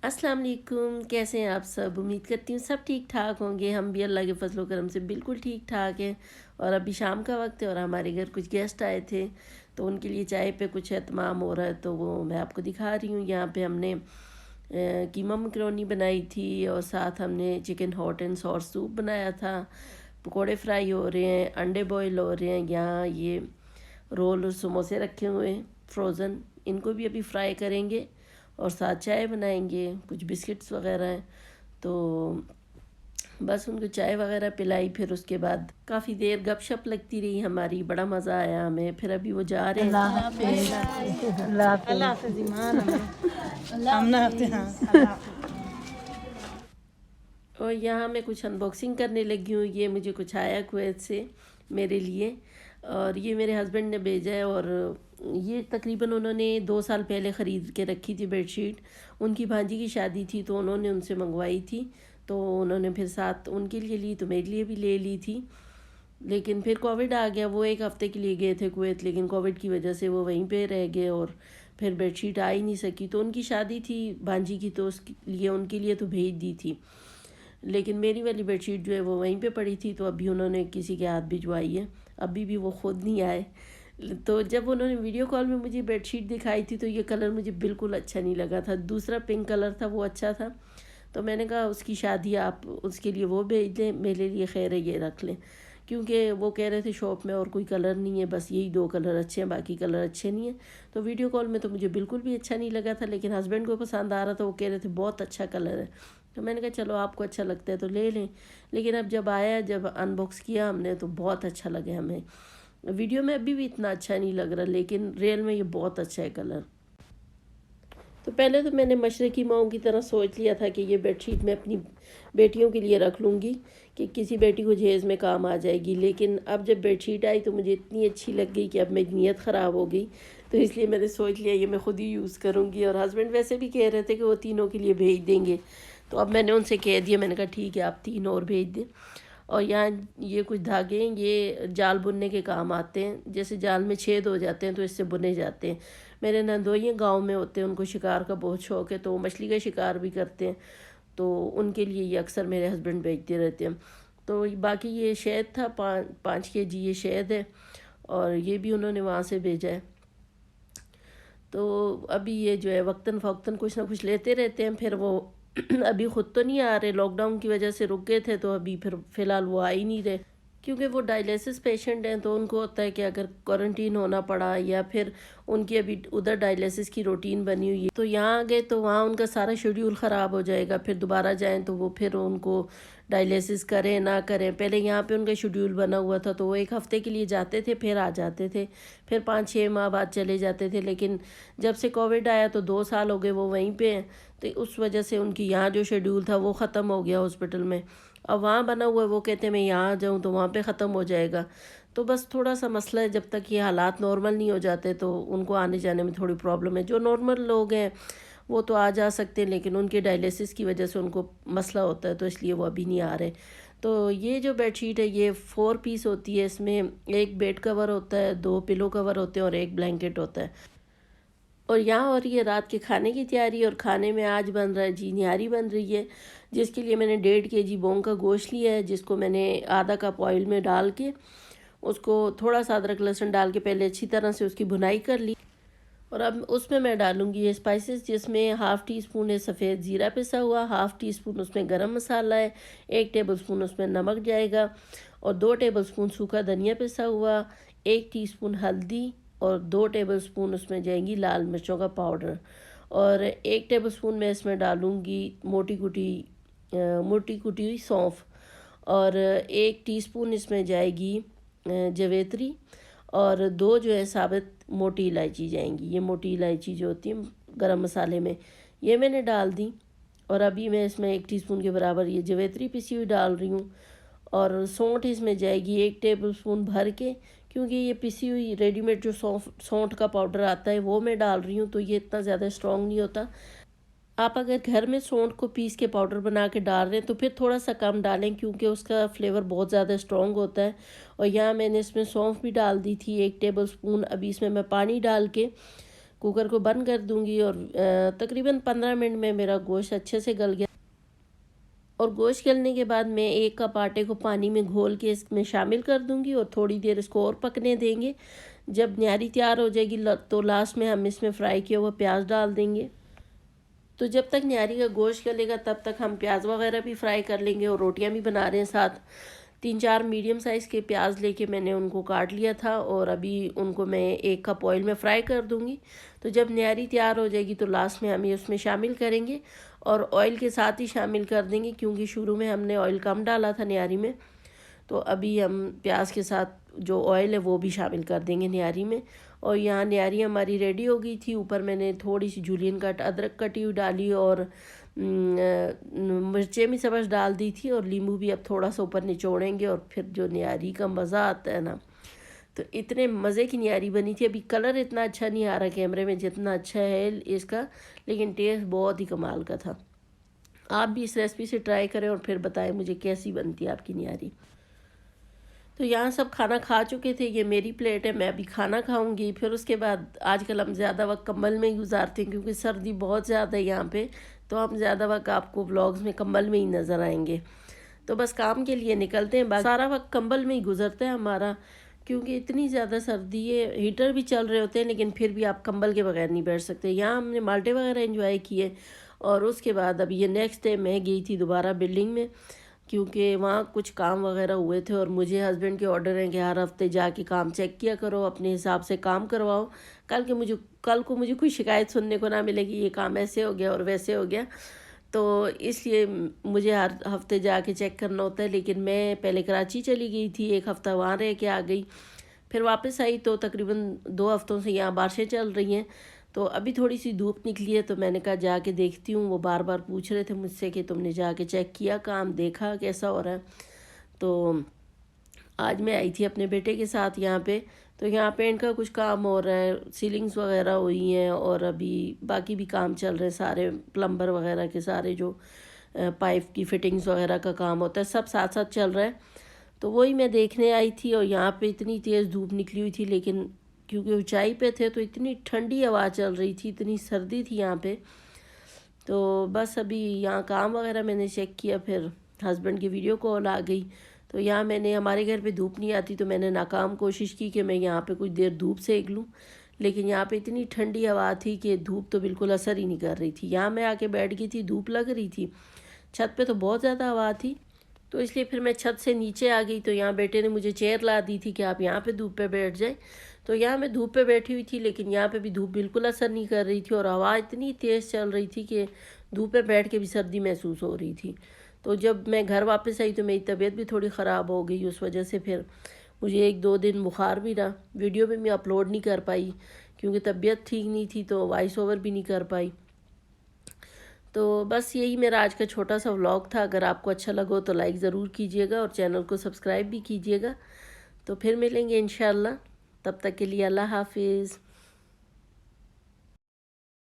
अस्सलाम वालेकुम। कैसे हैं आप सब? उम्मीद करती हूँ सब ठीक ठाक होंगे। हम भी अल्लाह के फजल करम से बिल्कुल ठीक ठाक हैं। और अभी शाम का वक्त है और हमारे घर कुछ गेस्ट आए थे, तो उनके लिए चाय पे कुछ एहतमाम हो रहा है, तो वो मैं आपको दिखा रही हूँ। यहाँ पे हमने कीमा मकरोनी बनाई थी और साथ हमने chicken hot and sauce soup बनाया था। पकोड़े फ्राई हो रहे हैं, अंडे बॉयल हो रहे हैं। यहाँ ये रोल और समोसे रखे हुए हैं फ्रोज़न, इनको भी अभी फ्राई करेंगे और साथ चाय बनाएंगे। कुछ बिस्किट्स वगैरह हैं, तो बस उनको चाय वगैरह पिलाई। फिर उसके बाद काफ़ी देर गपशप लगती रही हमारी, बड़ा मज़ा आया हमें। फिर अभी वो जा रहे हैं। अल्लाह हाफिज़। अल्लाह हाफिज़ ईमान हम आते हैं। और यहाँ मैं कुछ अनबॉक्सिंग करने लगी हूँ। ये मुझे कुछ आया कुवैत से मेरे लिए, और ये मेरे हस्बैंड ने भेजा है। और ये तकरीबन उन्होंने 2 साल पहले ख़रीद के रखी थी बेडशीट। उनकी भांजी की शादी थी तो उन्होंने उनसे मंगवाई थी, तो उन्होंने फिर साथ उनके लिए ली तो मेरे लिए भी ले ली थी। लेकिन फिर कोविड आ गया। वो 1 हफ़्ते के लिए गए थे कुवैत, लेकिन कोविड की वजह से वो वहीं पे रह गए और फिर बेडशीट आ ही नहीं सकी। तो उनकी शादी थी भांजी की, तो उसके लिए उनके लिए तो भेज दी थी, लेकिन मेरी वाली बेडशीट जो है वो वहीं पे पड़ी थी। तो अभी उन्होंने किसी के हाथ भिजवाई है, अभी भी वो ख़ुद नहीं आए। तो जब उन्होंने वीडियो कॉल में मुझे बेडशीट दिखाई थी तो ये कलर मुझे बिल्कुल अच्छा नहीं लगा था। दूसरा पिंक कलर था, वो अच्छा था। तो मैंने कहा उसकी शादी आप उसके लिए वो भेज दें, मेरे लिए खैर है ये रख लें। क्योंकि वो कह रहे थे शॉप में और कोई कलर नहीं है, बस यही 2 कलर अच्छे हैं, बाकी कलर अच्छे नहीं हैं। तो वीडियो कॉल में तो मुझे बिल्कुल भी अच्छा नहीं लगा था, लेकिन हस्बैंड को पसंद आ रहा था। वो कह रहे थे बहुत अच्छा कलर है। तो मैंने कहा चलो आपको अच्छा लगता है तो ले लें। लेकिन अब जब आया, जब अनबॉक्स किया हमने, तो बहुत अच्छा लगा हमें। वीडियो में अभी भी इतना अच्छा नहीं लग रहा, लेकिन रियल में ये बहुत अच्छा है कलर। तो पहले तो मैंने मशरक़ी माओं की तरह सोच लिया था कि ये बेडशीट मैं अपनी बेटियों के लिए रख लूँगी, कि किसी बेटी को जहेज़ में काम आ जाएगी। लेकिन अब जब बेडशीट आई तो मुझे इतनी अच्छी लग गई कि अब मेरी नीयत ख़राब हो गई। तो इसलिए मैंने सोच लिया ये मैं ख़ुद ही यूज़ करूँगी। और हस्बैंड वैसे भी कह रहे थे कि वो तीनों के लिए भेज देंगे, तो अब मैंने उनसे कह दिया, मैंने कहा ठीक है आप 3 और भेज दें। और यहाँ ये कुछ धागे हैं, ये जाल बुनने के काम आते हैं। जैसे जाल में छेद हो जाते हैं तो इससे बुने जाते हैं। मेरे नंदोइयाँ गांव में होते हैं, उनको शिकार का बहुत शौक़ है, तो वो मछली का शिकार भी करते हैं। तो उनके लिए ये अक्सर मेरे हस्बैंड भेजते रहते हैं। तो बाकी ये शहद था, 5 kg ये शहद है, और ये भी उन्होंने वहाँ से भेजा है। तो अभी ये जो है वक्तन फ़वक्तन कुछ ना कुछ लेते रहते हैं। फिर वो अभी ख़ुद तो नहीं आ रहे, लॉकडाउन की वजह से रुक गए थे, तो अभी फिर फ़िलहाल वो आ ही नहीं रहे। क्योंकि वो डायलिसिस पेशेंट हैं, तो उनको होता है कि अगर क्वारंटीन होना पड़ा या फिर उनकी अभी उधर डायलिसिस की रूटीन बनी हुई है, तो यहाँ आ गए तो वहाँ उनका सारा शेड्यूल ख़राब हो जाएगा। फिर दोबारा जाएं तो वो फिर उनको डायलिसिस करें ना करें। पहले यहाँ पे उनका शेड्यूल बना हुआ था, तो वो 1 हफ़्ते के लिए जाते थे, फिर आ जाते थे, फिर 5-6 माह बाद चले जाते थे। लेकिन जब से कोविड आया तो 2 साल हो गए वो वहीं पे हैं, तो उस वजह से उनकी यहाँ जो शेड्यूल था वो ख़त्म हो गया हॉस्पिटल में। अब वहाँ बना हुआ है, वो कहते हैं मैं यहाँ आ जाऊँ तो वहाँ पे ख़त्म हो जाएगा। तो बस थोड़ा सा मसला है, जब तक ये हालात नॉर्मल नहीं हो जाते तो उनको आने जाने में थोड़ी प्रॉब्लम है। जो नॉर्मल लोग हैं वो तो आ जा सकते हैं, लेकिन उनके डायलिसिस की वजह से उनको मसला होता है, तो इसलिए वो अभी नहीं आ रहे। तो ये जो बेडशीट है ये 4 पीस होती है। इसमें एक बेड कवर होता है, 2 पिलो कवर होते हैं और एक ब्लैंकेट होता है। और यहाँ हो रही है रात के खाने की तैयारी, और खाने में आज बन रहा है जी निहारी बन रही है, जिसके लिए मैंने 1.5 kg बोंग का गोश्त लिया है, जिसको मैंने आधा कप ऑयल में डाल के उसको थोड़ा सा अदरक लहसुन डाल के पहले अच्छी तरह से उसकी भुनाई कर ली। और अब उसमें मैं डालूँगी ये स्पाइसेस, जिसमें ½ टी स्पून है सफ़ेद ज़ीरा पिसा हुआ, ½ टी स्पून उसमें गरम मसाला है, 1 टेबलस्पून उसमें नमक जाएगा, और 2 टेबलस्पून सूखा धनिया पिसा हुआ, 1 टीस्पून हल्दी, और 2 टेबलस्पून उसमें जाएंगी लाल मिर्चों का पाउडर, और 1 टेबलस्पून मैं इसमें डालूँगी मोटी कुटी हुई सौंफ, और 1 टीस्पून इसमें जाएगी जवेत्री, और 2 जो है साबित मोटी इलायची जाएंगी। ये मोटी इलायची जो होती है गरम मसाले में, ये मैंने डाल दी। और अभी मैं इसमें 1 टीस्पून के बराबर ये जवेत्री पिसी हुई डाल रही हूँ, और सौंठ इसमें जाएगी 1 टेबलस्पून भर के, क्योंकि ये पिसी हुई रेडीमेड जो सौंठ का पाउडर आता है वो मैं डाल रही हूँ, तो ये इतना ज़्यादा स्ट्रॉन्ग नहीं होता। आप अगर घर में सौंठ को पीस के पाउडर बना के डाल रहे हैं तो फिर थोड़ा सा कम डालें, क्योंकि उसका फ्लेवर बहुत ज़्यादा स्ट्रॉन्ग होता है। और यहाँ मैंने इसमें सौंफ भी डाल दी थी 1 टेबलस्पून। अभी इसमें मैं पानी डाल के कुकर को बंद कर दूंगी और तकरीबन 15 मिनट में मेरा गोश्त अच्छे से गल गया। और गोश्त गलने के बाद मैं 1 कप आटे को पानी में घोल के इसमें शामिल कर दूंगी और थोड़ी देर इसको और पकने देंगे। जब न्यारी तैयार हो जाएगी तो लास्ट में हम इसमें फ्राई किया हुआ प्याज डाल देंगे। तो जब तक न्यारी का गोश्त गलेगा तब तक हम प्याज वगैरह भी फ्राई कर लेंगे और रोटियां भी बना रहे हैं साथ। 3-4 मीडियम साइज़ के प्याज लेके मैंने उनको काट लिया था और अभी उनको मैं 1 कप ऑयल में फ्राई कर दूंगी। तो जब न्यारी तैयार हो जाएगी तो लास्ट में हम ये उसमें शामिल करेंगे और ऑयल के साथ ही शामिल कर देंगे, क्योंकि शुरू में हमने ऑयल कम डाला था न्यारी में। तो अभी हम प्याज के साथ जो ऑयल है वो भी शामिल कर देंगे न्यारी में। और यहाँ न्यारी हमारी रेडी हो गई थी। ऊपर मैंने थोड़ी सी जूलियन कट अदरक कटी हुई डाली और मिर्चें भी सब्ज़ डाल दी थी और नींबू भी अब थोड़ा सा ऊपर निचोड़ेंगे और फिर जो न्यारी का मज़ा आता है ना, तो इतने मज़े की न्यारी बनी थी। अभी कलर इतना अच्छा नहीं आ रहा कैमरे में जितना अच्छा है इसका, लेकिन टेस्ट बहुत ही कमाल का था। आप भी इस रेसिपी से ट्राई करें और फिर बताएं मुझे कैसी बनती है आपकी न्यारी। तो यहाँ सब खाना खा चुके थे। ये मेरी प्लेट है, मैं अभी खाना खाऊंगी। फिर उसके बाद आजकल हम ज़्यादा वक्त कंबल में ही गुजारते हैं क्योंकि सर्दी बहुत ज़्यादा है यहाँ पे, तो हम ज़्यादा वक्त आपको व्लॉग्स में कंबल में ही नज़र आएंगे। तो बस काम के लिए निकलते हैं, सारा वक्त कंबल में ही गुजरता है हमारा, क्योंकि इतनी ज़्यादा सर्दी है। हीटर भी चल रहे होते हैं लेकिन फिर भी आप कंबल के बगैर नहीं बैठ सकते। यहाँ हमने माल्टे वगैरह एंजॉय किए और उसके बाद अभी ये नेक्स्ट डे मैं गई थी दोबारा बिल्डिंग में, क्योंकि वहाँ कुछ काम वगैरह हुए थे और मुझे हस्बैंड के ऑर्डर हैं कि हर हफ्ते जाके काम चेक किया करो, अपने हिसाब से काम करवाओ, कल को मुझे कोई शिकायत सुनने को ना मिले कि ये काम ऐसे हो गया और वैसे हो गया। तो इसलिए मुझे हर हफ्ते जाके चेक करना होता है। लेकिन मैं पहले कराची चली गई थी, 1 हफ़्ता वहाँ रह के आ गई, फिर वापस आई। तो तकरीबन 2 हफ्तों से यहाँ बारिशें चल रही हैं। तो अभी थोड़ी सी धूप निकली है तो मैंने कहा जाके देखती हूँ। वो बार बार पूछ रहे थे मुझसे कि तुमने जाके चेक किया, काम देखा कैसा हो रहा है। तो आज मैं आई थी अपने बेटे के साथ यहाँ पे। तो यहाँ पेंट का कुछ काम हो रहा है, सीलिंग्स वगैरह हुई हैं और अभी बाकी भी काम चल रहे हैं सारे, प्लम्बर वगैरह के सारे जो पाइप की फिटिंग्स वगैरह का काम होता है सब साथ साथ चल रहा है। तो वही मैं देखने आई थी और यहाँ पे इतनी तेज़ धूप निकली हुई थी, लेकिन क्योंकि ऊंचाई पे थे तो इतनी ठंडी हवा चल रही थी, इतनी सर्दी थी यहाँ पे। तो बस अभी यहाँ काम वगैरह मैंने चेक किया, फिर हस्बैंड की वीडियो कॉल आ गई। तो यहाँ मैंने, हमारे घर पे धूप नहीं आती तो मैंने नाकाम कोशिश की कि मैं यहाँ पे कुछ देर धूप सेक लूँ, लेकिन यहाँ पे इतनी ठंडी हवा थी कि धूप तो बिल्कुल असर ही नहीं कर रही थी। यहाँ मैं आके बैठ गई थी, धूप लग रही थी, छत पे तो बहुत ज़्यादा हवा थी, तो इसलिए फिर मैं छत से नीचे आ गई। तो यहाँ बेटे ने मुझे चेयर ला दी थी कि आप यहाँ पे धूप पे बैठ जाए। तो यहाँ मैं धूप पे बैठी हुई थी, लेकिन यहाँ पे भी धूप बिल्कुल असर नहीं कर रही थी और हवा इतनी तेज़ चल रही थी कि धूप पे बैठ के भी सर्दी महसूस हो रही थी। तो जब मैं घर वापस आई तो मेरी तबीयत भी थोड़ी ख़राब हो गई, उस वजह से फिर मुझे 1-2 दिन बुखार भी रहा। वीडियो भी मैं अपलोड नहीं कर पाई क्योंकि तबीयत ठीक नहीं थी, तो वॉइस ओवर भी नहीं कर पाई। तो बस यही मेरा आज का छोटा सा व्लॉग था। अगर आपको अच्छा लगा तो लाइक ज़रूर कीजिएगा और चैनल को सब्सक्राइब भी कीजिएगा। तो फिर मिलेंगे इंशाल्लाह, तब तक के लिए अल्लाह हाफिज़।